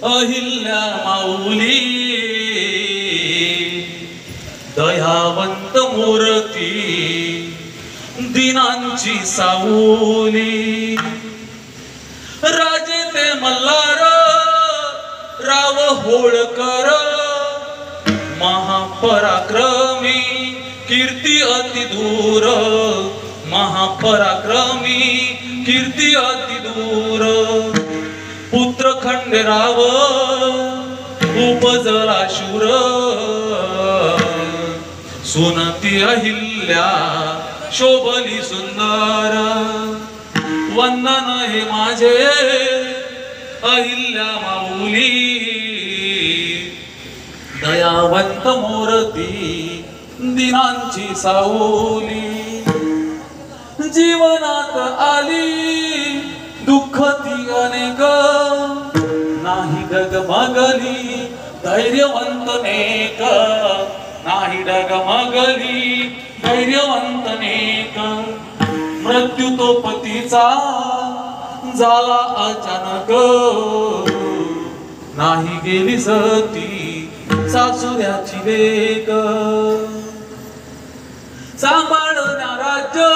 अहिल्या माऊली दयावंत मूर्ती दिनांची सावली राजे ते मल्हार राव होळकर महापराक्रमी कीर्ती अति दूर महापराक्रमी कीर्ती अति दूर पुत्र खंडेराव उपजला शूर सुनती अहिल्या शोभली सुंदर वंदन हे माझे अहिल्या माऊली दयावंत मूर्ती दिनांची सावली जीवनात आली दुःख ती अनेक नाही डगमगली धैर्यवंत नेक नाही डगमगली धैर्यवंत नेक मृत्यू तो पतीचा झाला अचानक नाही गेली सती सासुऱ्याची लेक सांभाळण्या राज्य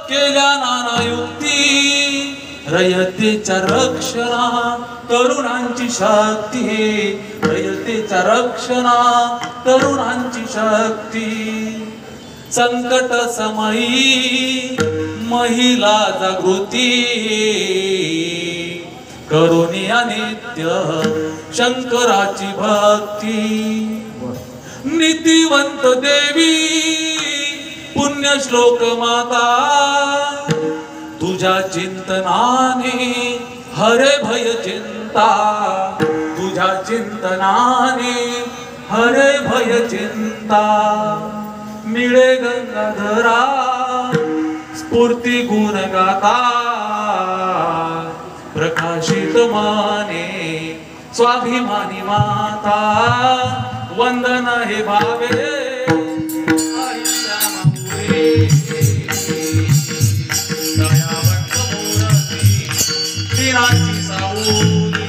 केल्या नाना युक्ती रयतेच्या रक्षणा तरुणांची शक्ती रयतेच्या रक्षणा तरुणांची शक्ती संकट समयी महिला जागृती करुणिया नित्य शंकराची भक्ती नीतिवंत देवी पुण्य श्लोक माता तुझ्या चिंतनाने हरे भय चिंता तुझ्या चिंतनाने हरे भय चिंता मिळे गंगाधरा स्फूर्ती गुण गाता प्रकाशित माने स्वाभिमानी माता वंदन हे भावे अहिल्या माऊली दयावंत मूर्ती दिनांची सावली